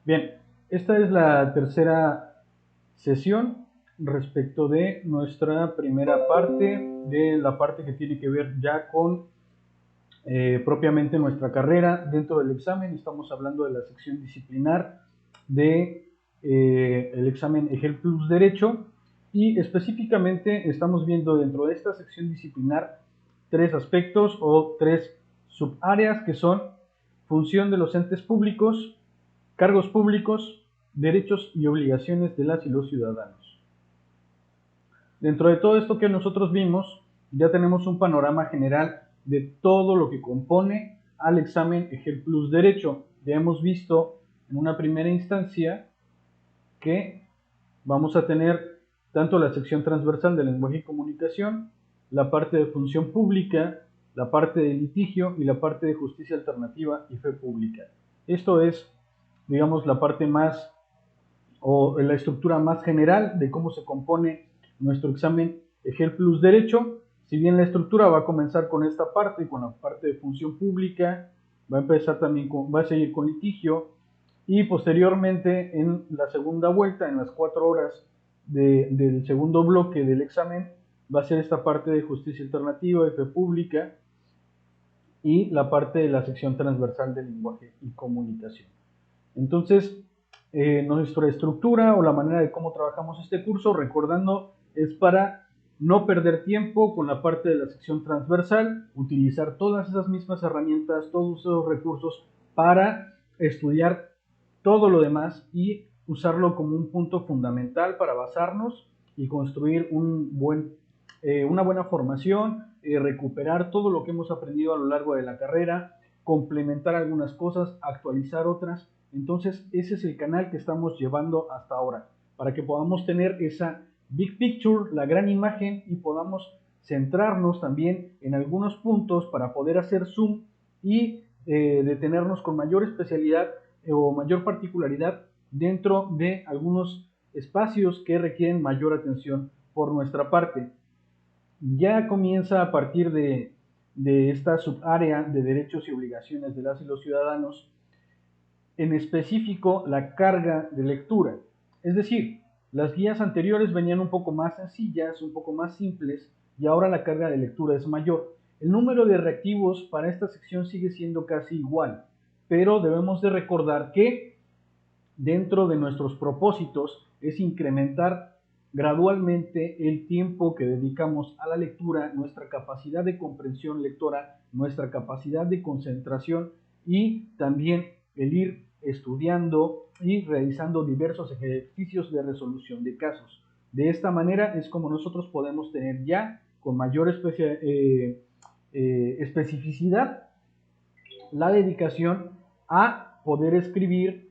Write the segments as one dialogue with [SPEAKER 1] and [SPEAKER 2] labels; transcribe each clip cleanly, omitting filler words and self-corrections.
[SPEAKER 1] Bien, esta es la tercera sesión respecto de nuestra primera parte, de la parte que tiene que ver ya con propiamente nuestra carrera dentro del examen. Estamos hablando de la sección disciplinar de el examen EGEL Plus Derecho, y específicamente estamos viendo dentro de esta sección disciplinar tres aspectos o tres subáreas que son función de los entes públicos, cargos públicos, derechos y obligaciones de las y los ciudadanos. Dentro de todo esto que nosotros vimos, ya tenemos un panorama general de todo lo que compone al examen EGEL Plus Derecho. Ya hemos visto en una primera instancia que vamos a tener tanto la sección transversal de lenguaje y comunicación, la parte de función pública, la parte de litigio y la parte de justicia alternativa y fe pública. Esto es, digamos, la parte más o la estructura más general de cómo se compone nuestro examen EGEL Plus Derecho. Si bien la estructura va a comenzar con esta parte, con la parte de función pública, va a empezar también va a seguir con litigio, y posteriormente en la segunda vuelta, en las 4 horas del segundo bloque del examen, va a ser esta parte de justicia alternativa y fe pública y la parte de la sección transversal de lenguaje y comunicación. Entonces, nuestra estructura o la manera de cómo trabajamos este curso, recordando, es para no perder tiempo con la parte de la sección transversal, utilizar todas esas mismas herramientas, todos esos recursos para estudiar todo lo demás y usarlo como un punto fundamental para basarnos y construir una buena formación, recuperar todo lo que hemos aprendido a lo largo de la carrera, complementar algunas cosas, actualizar otras. Entonces, ese es el canal que estamos llevando hasta ahora, para que podamos tener esa big picture, la gran imagen, y podamos centrarnos también en algunos puntos para poder hacer zoom y detenernos con mayor especialidad o mayor particularidad dentro de algunos espacios que requieren mayor atención por nuestra parte. Ya comienza a partir de esta subárea de derechos y obligaciones de las y los ciudadanos, en específico la carga de lectura. Es decir, las guías anteriores venían un poco más sencillas, un poco más simples, y ahora la carga de lectura es mayor. El número de reactivos para esta sección sigue siendo casi igual, pero debemos de recordar que dentro de nuestros propósitos es incrementar gradualmente el tiempo que dedicamos a la lectura, nuestra capacidad de comprensión lectora, nuestra capacidad de concentración, y también el ir estudiando y realizando diversos ejercicios de resolución de casos. De esta manera es como nosotros podemos tener ya con mayor especificidad la dedicación a poder escribir,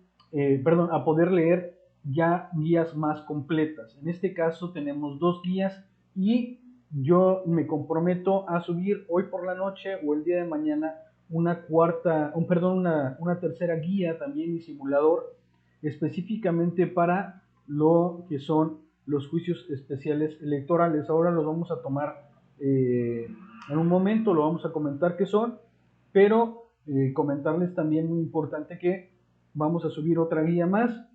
[SPEAKER 1] a poder leer ya guías más completas. En este caso tenemos 2 guías, y yo me comprometo a subir hoy por la noche o el día de mañana una tercera guía también y simulador específicamente para lo que son los juicios especiales electorales. Ahora los vamos a tomar en un momento, lo vamos a comentar qué son, pero comentarles también muy importante que vamos a subir otra guía más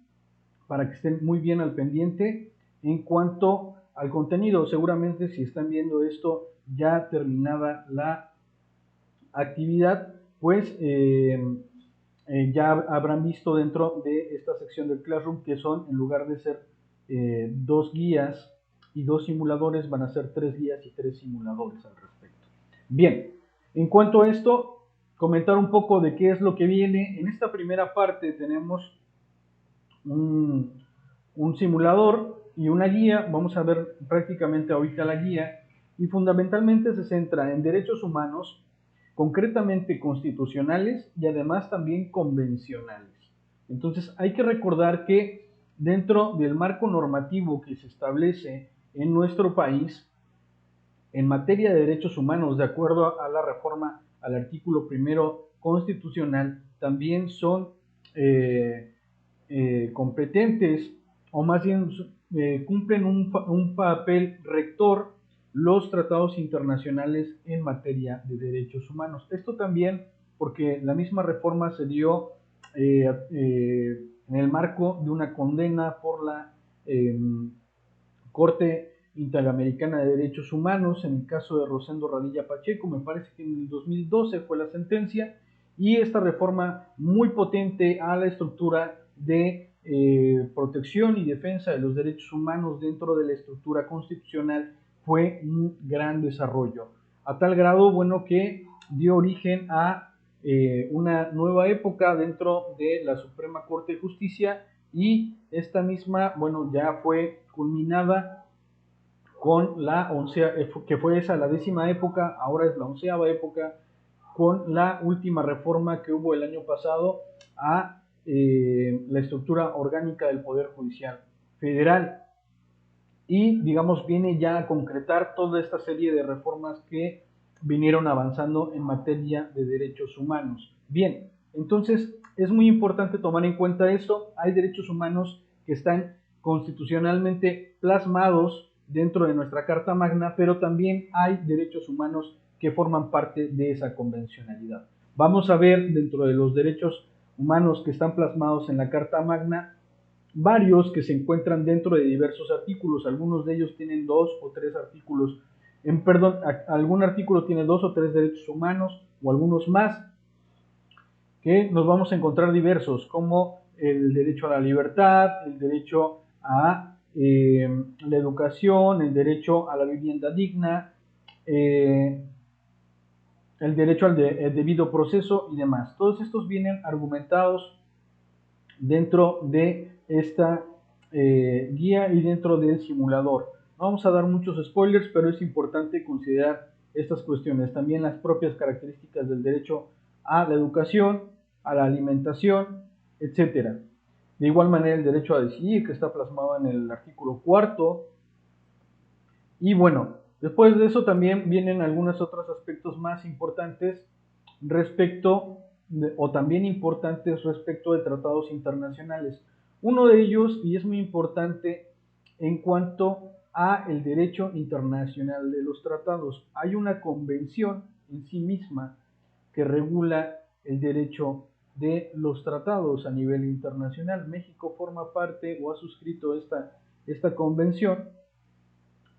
[SPEAKER 1] para que estén muy bien al pendiente en cuanto al contenido. Seguramente si están viendo esto ya terminada la actividad, pues ya habrán visto dentro de esta sección del Classroom que son, en lugar de ser 2 guías y 2 simuladores, van a ser 3 guías y 3 simuladores al respecto. Bien, en cuanto a esto, comentar un poco de qué es lo que viene. En esta primera parte tenemos un simulador y una guía. Vamos a ver prácticamente ahorita la guía, y fundamentalmente se centra en derechos humanos, concretamente constitucionales y además también convencionales. Entonces hay que recordar que dentro del marco normativo que se establece en nuestro país en materia de derechos humanos, de acuerdo a la reforma al artículo primero constitucional, también son competentes, o más bien cumplen un papel rector, los tratados internacionales en materia de derechos humanos. Esto también porque la misma reforma se dio en el marco de una condena por la Corte Interamericana de Derechos Humanos, en el caso de Rosendo Radilla Pacheco, me parece que en el 2012 fue la sentencia, y esta reforma muy potente a la estructura de protección y defensa de los derechos humanos dentro de la estructura constitucional fue un gran desarrollo, a tal grado, bueno, que dio origen a una nueva época dentro de la Suprema Corte de Justicia, y esta misma, bueno, ya fue culminada con la oncea, que fue esa la 10ª época, ahora es la 11ª época, con la última reforma que hubo el año pasado a la estructura orgánica del Poder Judicial Federal. Y, digamos, viene ya a concretar toda esta serie de reformas que vinieron avanzando en materia de derechos humanos. Bien, entonces es muy importante tomar en cuenta esto. Hay derechos humanos que están constitucionalmente plasmados dentro de nuestra Carta Magna, pero también hay derechos humanos que forman parte de esa convencionalidad. Vamos a ver dentro de los derechos humanos que están plasmados en la Carta Magna varios que se encuentran dentro de diversos artículos. Algunos de ellos tienen 2 o 3 artículos, algún artículo tiene 2 o 3 derechos humanos o algunos más, que nos vamos a encontrar diversos, como el derecho a la libertad, el derecho a la educación, el derecho a la vivienda digna, el derecho al debido proceso y demás. Todos estos vienen argumentados dentro de esta guía y dentro del simulador. No vamos a dar muchos spoilers, pero es importante considerar estas cuestiones. También las propias características del derecho a la educación, a la alimentación, etc. De igual manera el derecho a decidir, que está plasmado en el artículo 4. Y bueno, después de eso también vienen algunos otros aspectos más importantes respecto o también importantes respecto de tratados internacionales. Uno de ellos, y es muy importante en cuanto a el derecho internacional de los tratados, hay una convención en sí misma que regula el derecho de los tratados a nivel internacional. México forma parte o ha suscrito esta convención,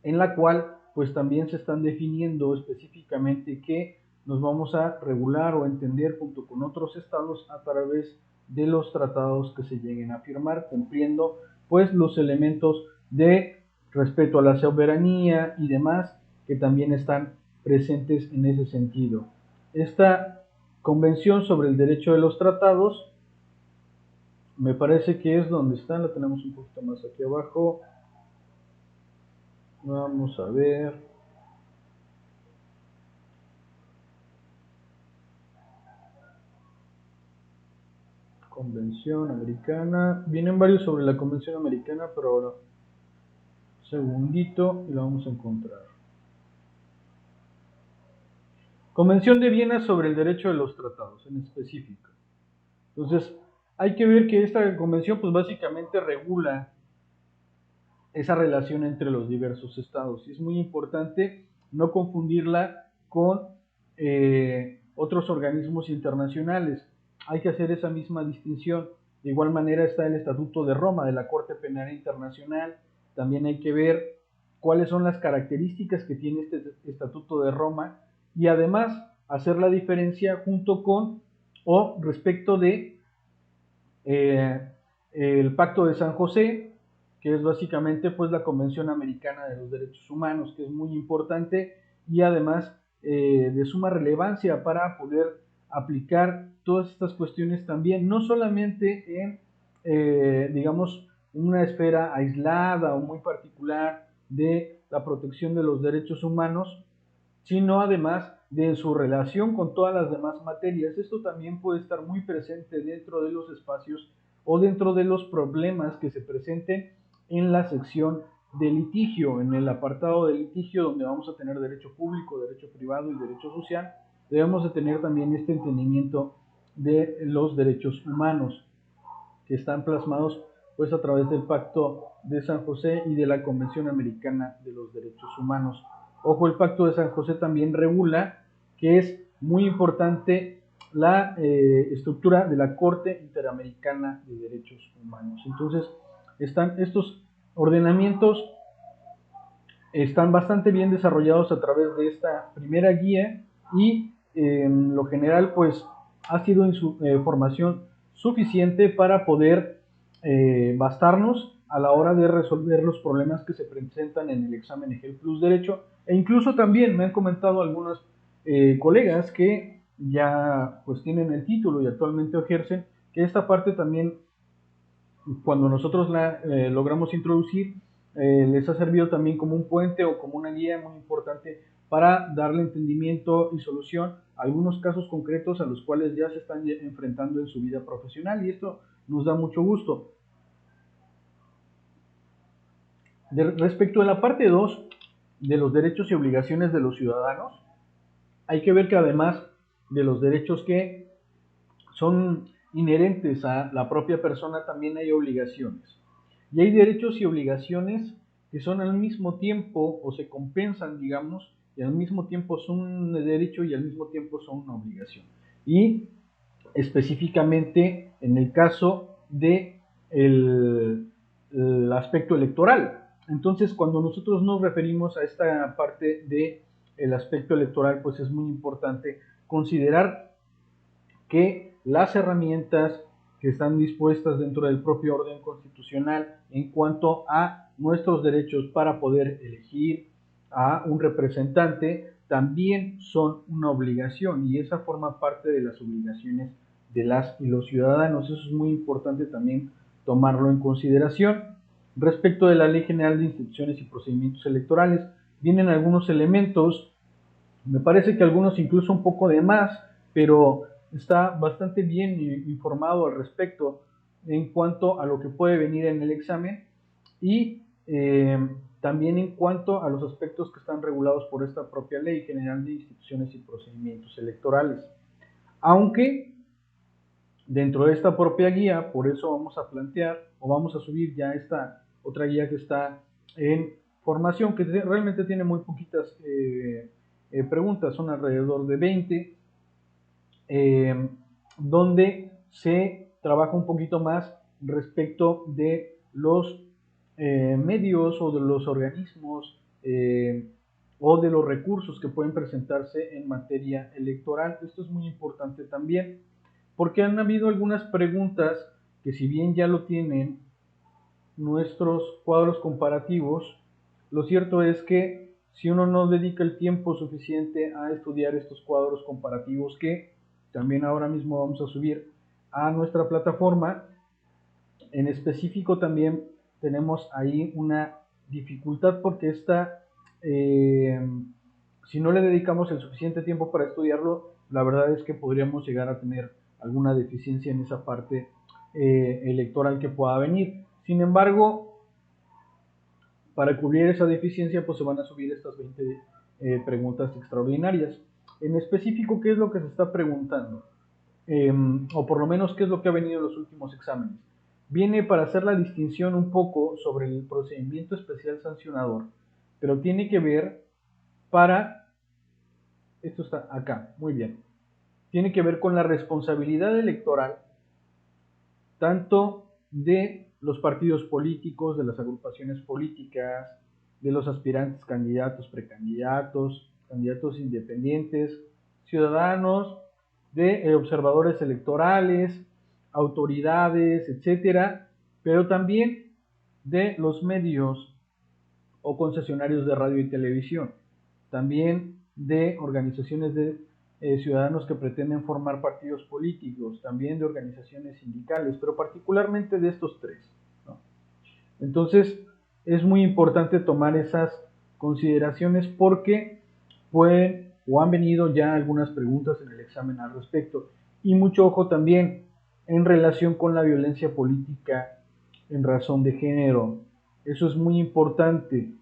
[SPEAKER 1] en la cual pues también se están definiendo específicamente qué nos vamos a regular o entender junto con otros estados a través de los tratados que se lleguen a firmar, cumpliendo pues los elementos de respeto a la soberanía y demás que también están presentes en ese sentido. Esta convención sobre el derecho de los tratados me parece que es donde está, la tenemos un poquito más aquí abajo. Vamos a ver. Convención Americana. Vienen varios sobre la Convención Americana, pero ahora segundito y lo vamos a encontrar. Convención de Viena sobre el derecho de los tratados en específico. Entonces, hay que ver que esta convención pues básicamente regula esa relación entre los diversos estados. Y es muy importante no confundirla con otros organismos internacionales. Hay que hacer esa misma distinción. De igual manera está el Estatuto de Roma de la Corte Penal Internacional. También hay que ver cuáles son las características que tiene este Estatuto de Roma y además hacer la diferencia junto con o respecto de el Pacto de San José, que es básicamente pues la Convención Americana de los Derechos Humanos, que es muy importante y además de suma relevancia para poder aplicar todas estas cuestiones también, no solamente en, digamos, una esfera aislada o muy particular de la protección de los derechos humanos, sino además de su relación con todas las demás materias. Esto también puede estar muy presente dentro de los espacios o dentro de los problemas que se presenten en la sección de litigio, en el apartado de litigio donde vamos a tener derecho público, derecho privado y derecho social. Debemos de tener también este entendimiento de los derechos humanos que están plasmados pues a través del Pacto de San José y de la Convención Americana de los Derechos Humanos. Ojo, el Pacto de San José también regula que es muy importante la estructura de la Corte Interamericana de Derechos Humanos. Entonces, estos ordenamientos están bastante bien desarrollados a través de esta primera guía y en lo general pues ha sido en su formación suficiente para poder bastarnos a la hora de resolver los problemas que se presentan en el examen EGEL Plus Derecho, e incluso también me han comentado algunos colegas que ya pues tienen el título y actualmente ejercen, que esta parte también cuando nosotros la logramos introducir, les ha servido también como un puente o como una guía muy importante para darle entendimiento y solución a algunos casos concretos a los cuales ya se están enfrentando en su vida profesional, y esto nos da mucho gusto. Respecto a la parte 2 de los derechos y obligaciones de los ciudadanos, hay que ver que además de los derechos que son inherentes a la propia persona, también hay obligaciones. Y hay derechos y obligaciones que son al mismo tiempo, o se compensan, digamos, y al mismo tiempo son un derecho y al mismo tiempo son una obligación. Y específicamente en el caso de el aspecto electoral. Entonces, cuando nosotros nos referimos a esta parte del aspecto electoral, pues es muy importante considerar que las herramientas que están dispuestas dentro del propio orden constitucional en cuanto a nuestros derechos para poder elegir a un representante también son una obligación, y esa forma parte de las obligaciones de las y los ciudadanos. Eso es muy importante también tomarlo en consideración. Respecto de la Ley General de Instituciones y Procedimientos Electorales, vienen algunos elementos, me parece que algunos incluso un poco de más, pero está bastante bien informado al respecto en cuanto a lo que puede venir en el examen, y también en cuanto a los aspectos que están regulados por esta propia Ley General de Instituciones y Procedimientos Electorales. Aunque dentro de esta propia guía, por eso vamos a plantear o vamos a subir ya esta otra guía que está en formación, que realmente tiene muy poquitas preguntas, son alrededor de 20, donde se trabaja un poquito más respecto de los medios o de los organismos o de los recursos que pueden presentarse en materia electoral. Esto es muy importante también, porque han habido algunas preguntas que, si bien ya lo tienen nuestros cuadros comparativos, lo cierto es que si uno no dedica el tiempo suficiente a estudiar estos cuadros comparativos, que también ahora mismo vamos a subir a nuestra plataforma, en específico también tenemos ahí una dificultad, porque si no le dedicamos el suficiente tiempo para estudiarlo, la verdad es que podríamos llegar a tener alguna deficiencia en esa parte electoral que pueda venir. Sin embargo, para cubrir esa deficiencia, pues se van a subir estas 20 preguntas extraordinarias. En específico, ¿qué es lo que se está preguntando? O por lo menos, ¿qué es lo que ha venido en los últimos exámenes? Viene para hacer la distinción un poco sobre el procedimiento especial sancionador, pero tiene que ver esto está acá, muy bien, tiene que ver con la responsabilidad electoral tanto de los partidos políticos, de las agrupaciones políticas, de los aspirantes, candidatos, precandidatos, candidatos independientes, ciudadanos, de observadores electorales, autoridades, etcétera, pero también de los medios o concesionarios de radio y televisión, también de organizaciones de ciudadanos que pretenden formar partidos políticos, también de organizaciones sindicales, pero particularmente de estos tres, ¿no? Entonces, es muy importante tomar esas consideraciones, porque pueden o han venido ya algunas preguntas en el examen al respecto. Y mucho ojo también en relación con la violencia política en razón de género. Eso es muy importante.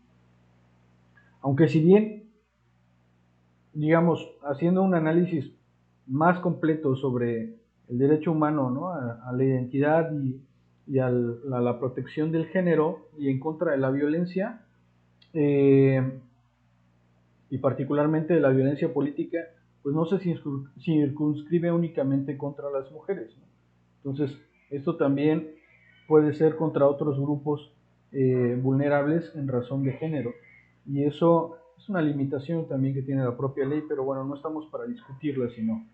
[SPEAKER 1] Aunque si bien, digamos, haciendo un análisis más completo sobre el derecho humano, ¿no?, a la identidad y a la protección del género y en contra de la violencia, y particularmente de la violencia política, pues no se circunscribe únicamente contra las mujeres, ¿no? Entonces, esto también puede ser contra otros grupos vulnerables en razón de género. Y eso es una limitación también que tiene la propia ley, pero bueno, no estamos para discutirla, sino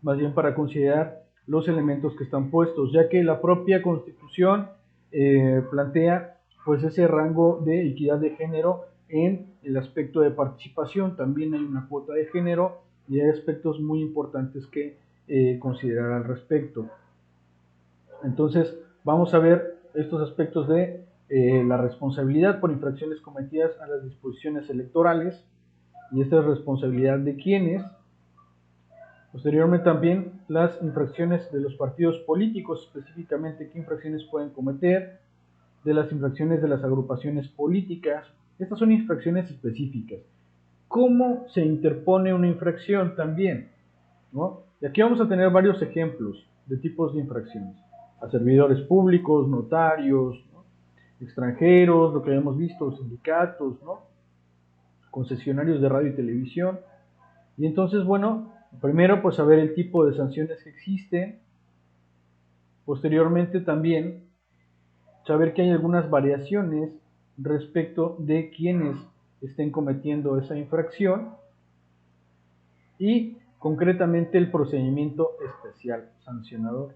[SPEAKER 1] más bien para considerar los elementos que están puestos, ya que la propia Constitución plantea pues ese rango de equidad de género en el aspecto de participación. También hay una cuota de género y hay aspectos muy importantes que considerar al respecto. Entonces, vamos a ver estos aspectos de la responsabilidad por infracciones cometidas a las disposiciones electorales, y esta es responsabilidad de quienes. Posteriormente también las infracciones de los partidos políticos, específicamente qué infracciones pueden cometer, de las infracciones de las agrupaciones políticas. Estas son infracciones específicas. ¿Cómo se interpone una infracción también? ¿No? Y aquí vamos a tener varios ejemplos de tipos de infracciones. A servidores públicos, notarios, ¿no? Extranjeros, lo que hemos visto, sindicatos, ¿no? Concesionarios de radio y televisión. Y entonces, bueno, primero pues saber el tipo de sanciones que existen. Posteriormente también saber que hay algunas variaciones respecto de quienes estén cometiendo esa infracción y concretamente el procedimiento especial sancionador.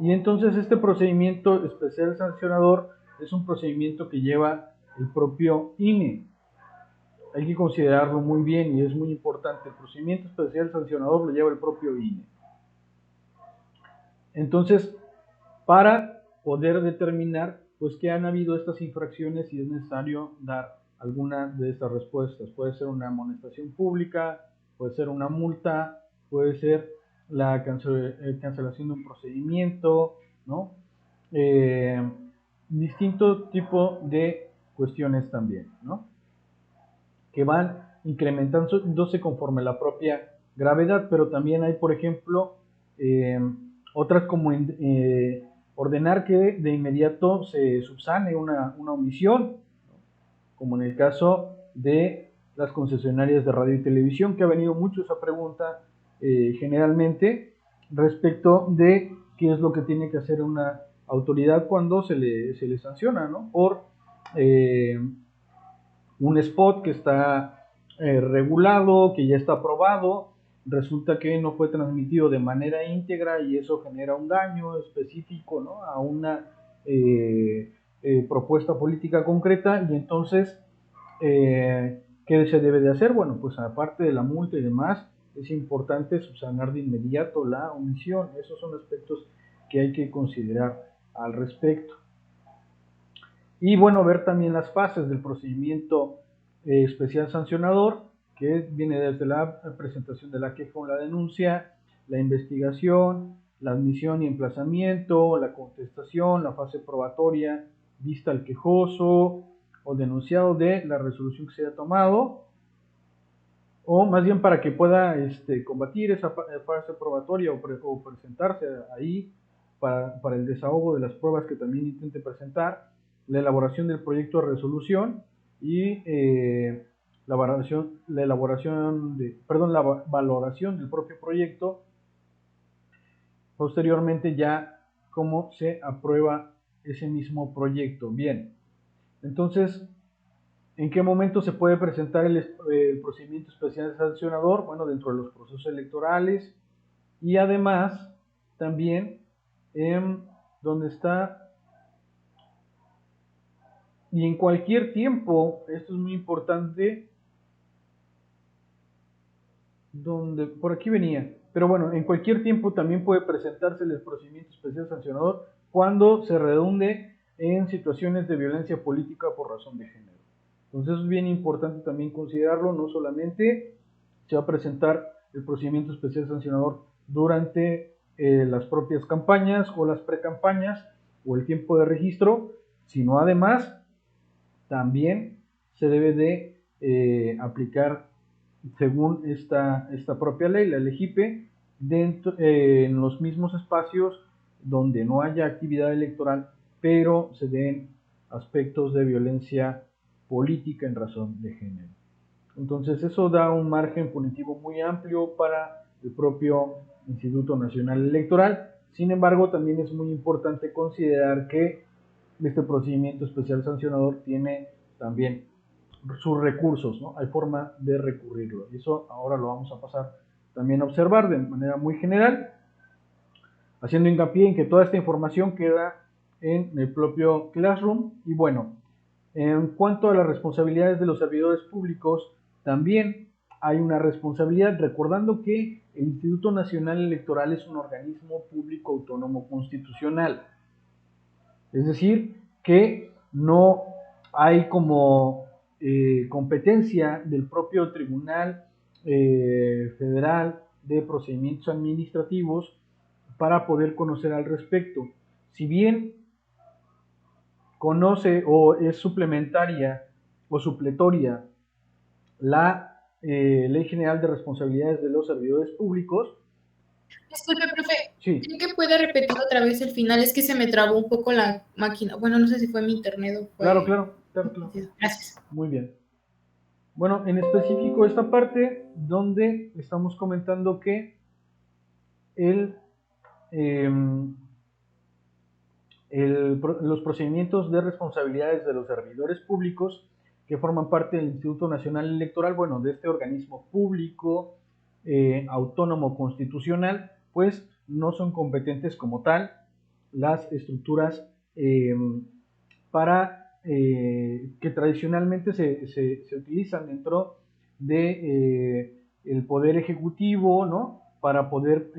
[SPEAKER 1] Y entonces este procedimiento especial sancionador es un procedimiento que lleva el propio INE. Hay que considerarlo muy bien y es muy importante. El procedimiento especial sancionador lo lleva el propio INE. Entonces, para poder determinar pues que han habido estas infracciones y es necesario dar alguna de estas respuestas. Puede ser una amonestación pública, puede ser una multa, puede ser la cancelación de un procedimiento, ¿no? Distinto tipo de cuestiones también, ¿no? Que van incrementándose conforme la propia gravedad, pero también hay, por ejemplo, otras como ordenar que de inmediato se subsane una omisión, como en el caso de las concesionarias de radio y televisión, que ha venido mucho esa pregunta generalmente respecto de qué es lo que tiene que hacer una autoridad cuando se le sanciona, ¿no? Por un spot que está regulado, que ya está aprobado, resulta que no fue transmitido de manera íntegra y eso genera un daño específico, ¿no? A una propuesta política concreta, y entonces, ¿qué se debe de hacer? Bueno, pues aparte de la multa y demás, es importante subsanar de inmediato la omisión. Esos son aspectos que hay que considerar al respecto. Y bueno, ver también las fases del procedimiento especial sancionador, que viene desde la presentación de la queja o la denuncia, la investigación, la admisión y emplazamiento, la contestación, la fase probatoria, vista al quejoso o denunciado de la resolución que se haya tomado, o más bien para que pueda combatir esa fase probatoria o presentarse ahí para el desahogo de las pruebas que también intente presentar, la elaboración del proyecto de resolución y la valoración del propio proyecto, posteriormente ya cómo se aprueba ese mismo proyecto. Bien, entonces, ¿en qué momento se puede presentar el procedimiento especial sancionador? Bueno, dentro de los procesos electorales y además también en donde está y en cualquier tiempo. Esto es muy importante, donde por aquí venía, pero bueno, en cualquier tiempo también puede presentarse el procedimiento especial sancionador cuando se redunde en situaciones de violencia política por razón de género. Entonces es bien importante también considerarlo. No solamente se va a presentar el procedimiento especial sancionador durante las propias campañas o las precampañas o el tiempo de registro, sino además también se debe de aplicar según esta propia ley, la LGIPE, en los mismos espacios donde no haya actividad electoral, pero se den aspectos de violencia política en razón de género. Entonces eso da un margen punitivo muy amplio para el propio Instituto Nacional Electoral. Sin embargo, también es muy importante considerar que este procedimiento especial sancionador tiene también sus recursos, ¿no? Hay forma de recurrirlo. Y eso ahora lo vamos a pasar también a observar de manera muy general, haciendo hincapié en que toda esta información queda en el propio Classroom. Y bueno, en cuanto a las responsabilidades de los servidores públicos, también hay una responsabilidad, recordando que el Instituto Nacional Electoral es un organismo público autónomo constitucional. Es decir, que no hay como competencia del propio Tribunal Federal de Procedimientos Administrativos para poder conocer al respecto. Si bien conoce o es suplementaria o supletoria la Ley General de Responsabilidades de los Servidores Públicos.
[SPEAKER 2] Disculpe, profe,
[SPEAKER 1] Sí,
[SPEAKER 2] ¿cree que puede repetir otra vez el final? Es que se me trabó un poco la máquina. Bueno, no sé si fue mi internet o
[SPEAKER 1] claro,
[SPEAKER 2] fue...
[SPEAKER 1] claro, claro, claro.
[SPEAKER 2] Gracias.
[SPEAKER 1] Muy bien. Bueno, en específico esta parte donde estamos comentando que el, eh, los procedimientos de responsabilidades de los servidores públicos que forman parte del Instituto Nacional Electoral, bueno, de este organismo público autónomo constitucional, pues no son competentes como tal las estructuras que tradicionalmente se utilizan dentro de el poder ejecutivo, ¿no? Para poder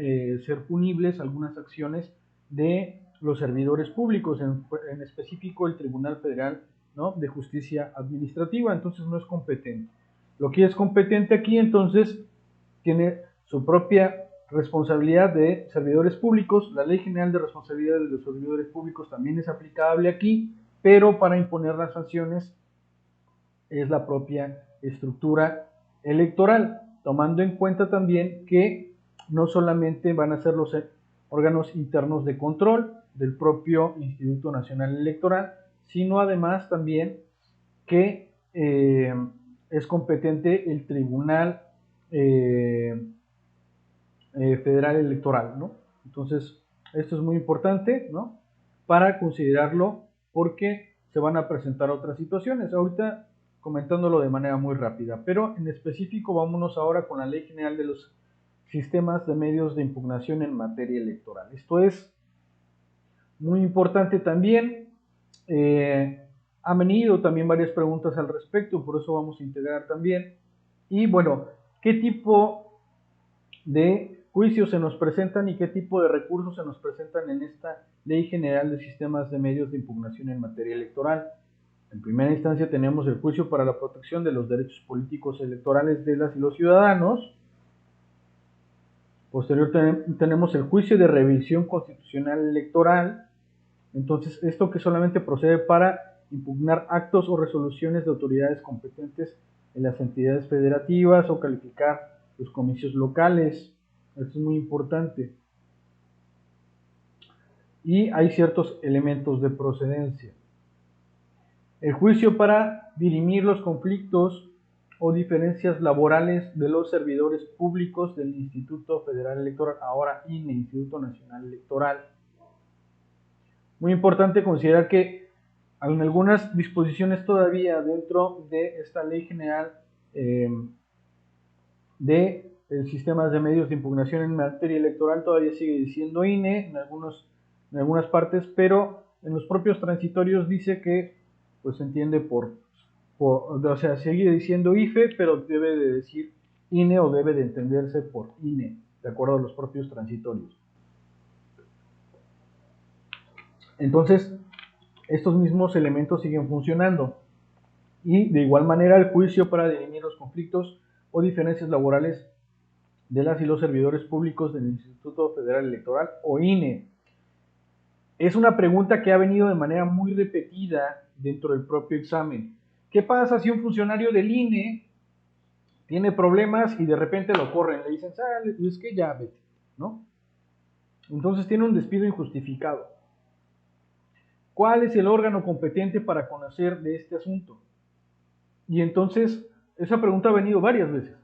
[SPEAKER 1] ser punibles algunas acciones de los servidores públicos, en específico el Tribunal Federal, ¿no? De Justicia Administrativa. Entonces no es competente. Lo que es competente aquí entonces tiene su propia responsabilidad de servidores públicos. La Ley General de Responsabilidad de los Servidores Públicos también es aplicable aquí, pero para imponer las sanciones es la propia estructura electoral, tomando en cuenta también que no solamente van a ser los órganos internos de control del propio Instituto Nacional Electoral, sino además también que es competente el Tribunal Federal Electoral, ¿no? Entonces, esto es muy importante, ¿no? Para considerarlo porque se van a presentar otras situaciones. Ahorita comentándolo de manera muy rápida, pero en específico vámonos ahora con la Ley General de los Sistemas de Medios de Impugnación en materia electoral. Esto es muy importante también. Han venido también varias preguntas al respecto, por eso vamos a integrar también. Y bueno, ¿qué tipo de juicios se nos presentan y qué tipo de recursos se nos presentan en esta Ley General de Sistemas de Medios de Impugnación en materia electoral? En primera instancia tenemos el juicio para la protección de los derechos políticos electorales de las y los ciudadanos. Posterior tenemos el juicio de revisión constitucional electoral. Entonces, esto que solamente procede para impugnar actos o resoluciones de autoridades competentes en las entidades federativas o calificar los comicios locales. Esto es muy importante. Y hay ciertos elementos de procedencia. El juicio para dirimir los conflictos o diferencias laborales de los servidores públicos del Instituto Federal Electoral, ahora INE, Instituto Nacional Electoral. Muy importante considerar que en algunas disposiciones todavía dentro de esta Ley General de sistemas de medios de impugnación en materia electoral todavía sigue diciendo INE en algunas partes, pero en los propios transitorios dice que pues se entiende o sea, sigue diciendo IFE, pero debe de decir INE o debe de entenderse por INE, de acuerdo a los propios transitorios. Entonces, estos mismos elementos siguen funcionando. Y de igual manera el juicio para dirimir los conflictos o diferencias laborales de las y los servidores públicos del Instituto Federal Electoral o INE. Es una pregunta que ha venido de manera muy repetida dentro del propio examen. ¿Qué pasa si un funcionario del INE tiene problemas y de repente lo corren? Le dicen, sale, es que ya vete, ¿no? Entonces tiene un despido injustificado. ¿Cuál es el órgano competente para conocer de este asunto? Y entonces Esa pregunta ha venido varias veces.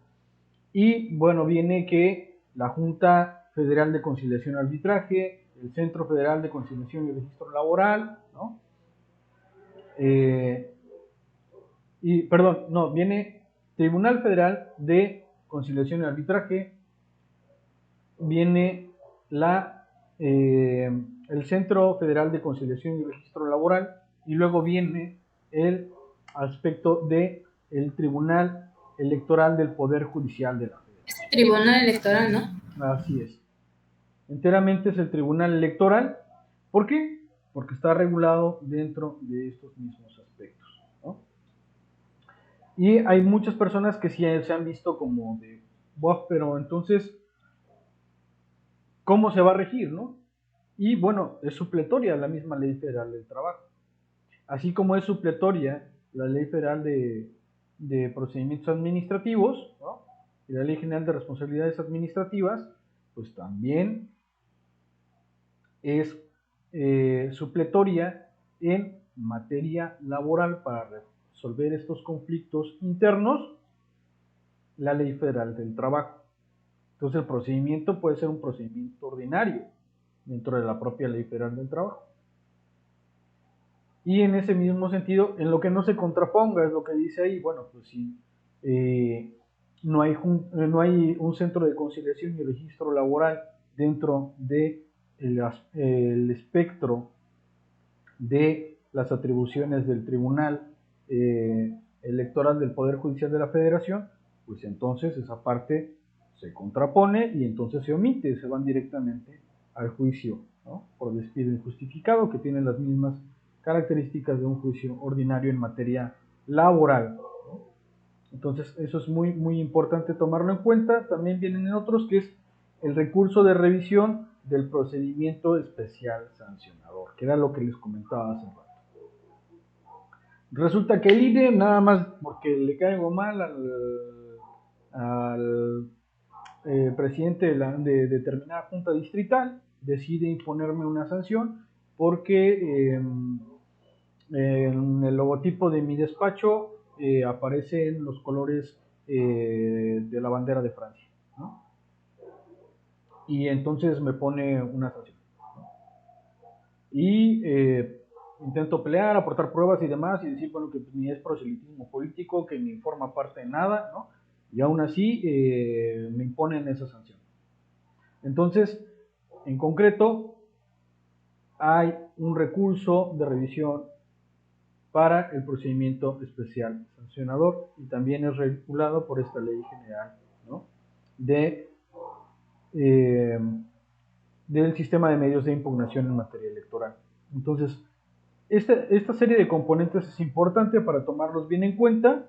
[SPEAKER 1] Y bueno, viene que la Junta Federal de Conciliación y Arbitraje, el Centro Federal de Conciliación y Registro Laboral, ¿no? Viene Tribunal Federal de Conciliación y Arbitraje, viene el Centro Federal de Conciliación y Registro Laboral, y luego viene el aspecto de el Tribunal Electoral del Poder Judicial de la Federación.
[SPEAKER 2] Tribunal Electoral, ¿no?
[SPEAKER 1] Así es. Enteramente es el Tribunal Electoral. ¿Por qué? Porque está regulado dentro de estos mismos aspectos, ¿no? Y hay muchas personas que sí se han visto como de, pero entonces, ¿cómo se va a regir, no? Y bueno, es supletoria la misma Ley Federal del Trabajo. Así como es supletoria la Ley Federal de Procedimientos Administrativos, ¿no? Y la Ley General de Responsabilidades Administrativas, pues también es supletoria en materia laboral para resolver estos conflictos internos, la Ley Federal del Trabajo. Entonces el procedimiento puede ser un procedimiento ordinario dentro de la propia Ley Federal del Trabajo. Y en ese mismo sentido, en lo que no se contraponga, es lo que dice ahí, bueno, pues si no hay un centro de conciliación y registro laboral dentro de el espectro de las atribuciones del Tribunal Electoral del Poder Judicial de la Federación, pues entonces esa parte se contrapone y entonces se omite, se van directamente al juicio, ¿no? Por despido injustificado, que tiene las mismas características de un juicio ordinario en materia laboral, ¿no? Entonces eso es muy, muy importante tomarlo en cuenta. También vienen otros, que es el recurso de revisión del procedimiento especial sancionador, que era lo que les comentaba hace rato. Resulta que el INE, nada más porque le caigo mal al presidente de determinada junta distrital, decide imponerme una sanción porque en el logotipo de mi despacho aparecen los colores de la bandera de Francia, ¿no? Y entonces me pone una sanción, ¿no? Y intento pelear, aportar pruebas y demás, y decir, bueno, que ni es proselitismo político, que ni forma parte de nada, ¿no? Y aún así me imponen esa sanción. Entonces, en concreto, hay un recurso de revisión para el procedimiento especial sancionador, y también es regulado por esta ley general, ¿no? Del sistema de medios de impugnación en materia electoral. Entonces, esta serie de componentes es importante para tomarlos bien en cuenta,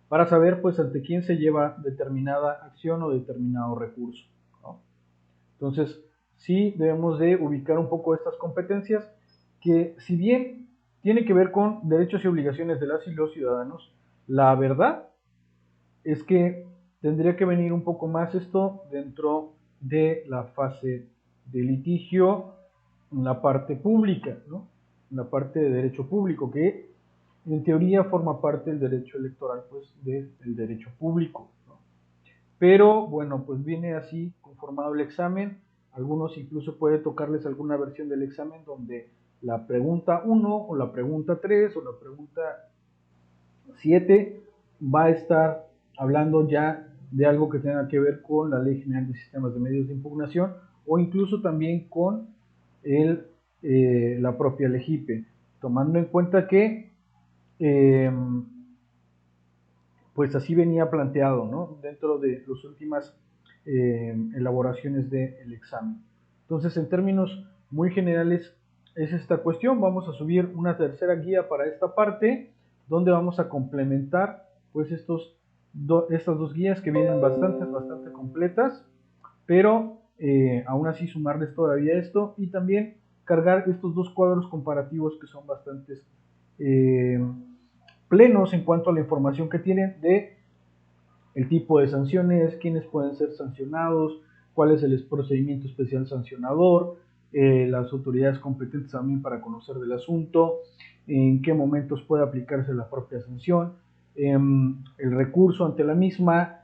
[SPEAKER 1] para saber pues ante quién se lleva determinada acción o determinado recurso, ¿no? Entonces, sí debemos de ubicar un poco estas competencias, que si bien tiene que ver con derechos y obligaciones de las y los ciudadanos, la verdad es que tendría que venir un poco más esto dentro de la fase de litigio en la parte pública, ¿no? En la parte de derecho público, que en teoría forma parte del derecho electoral, pues del derecho público, ¿no? Pero bueno, pues viene así conformado el examen. Algunos incluso puede tocarles alguna versión del examen donde la pregunta 1 o la pregunta 3 o la pregunta 7 va a estar hablando ya de algo que tenga que ver con la Ley General de Sistemas de Medios de Impugnación, o incluso también con la propia LEGIPE, tomando en cuenta que pues así venía planteado, ¿no? Dentro de las últimas elaboraciones del examen. Entonces, en términos muy generales, es esta cuestión. Vamos a subir una tercera guía para esta parte, donde vamos a complementar pues estas dos guías que vienen bastante completas, pero aún así sumarles todavía esto, y también cargar estos dos cuadros comparativos que son bastante plenos en cuanto a la información que tienen de el tipo de sanciones, quiénes pueden ser sancionados, cuál es el procedimiento especial sancionador, las autoridades competentes también para conocer del asunto, en qué momentos puede aplicarse la propia sanción, el recurso ante la misma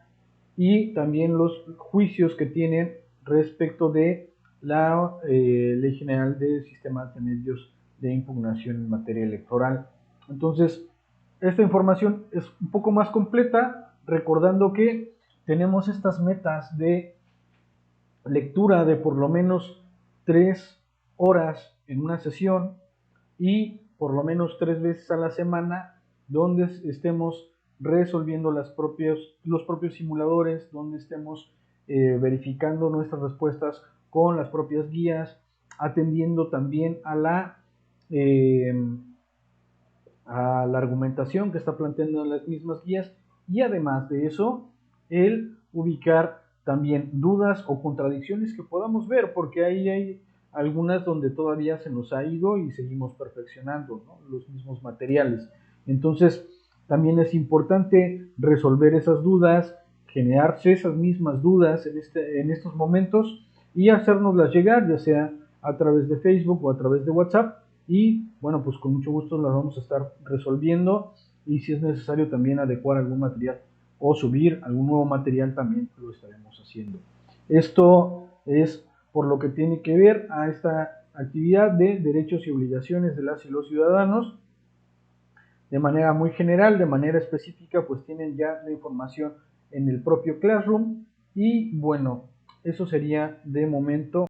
[SPEAKER 1] y también los juicios que tienen respecto de la Ley General de Sistemas de Medios de Impugnación en materia electoral. Entonces, esta información es un poco más completa, recordando que tenemos estas metas de lectura de por lo menos 3 horas en una sesión y por lo menos 3 veces a la semana, donde estemos resolviendo los propios simuladores, donde estemos verificando nuestras respuestas con las propias guías, atendiendo también a la argumentación que está planteando en las mismas guías, y además de eso, el ubicar también dudas o contradicciones que podamos ver, porque ahí hay algunas donde todavía se nos ha ido y seguimos perfeccionando, ¿no?, los mismos materiales. Entonces, también es importante resolver esas dudas, generarse esas mismas dudas en estos momentos y hacérnoslas llegar, ya sea a través de Facebook o a través de WhatsApp, y bueno, pues con mucho gusto las vamos a estar resolviendo, y si es necesario también adecuar algún material o subir algún nuevo material, también lo estaremos haciendo. Esto es por lo que tiene que ver a esta actividad de derechos y obligaciones de las y los ciudadanos. De manera muy general, de manera específica, pues tienen ya la información en el propio Classroom, y bueno, eso sería de momento.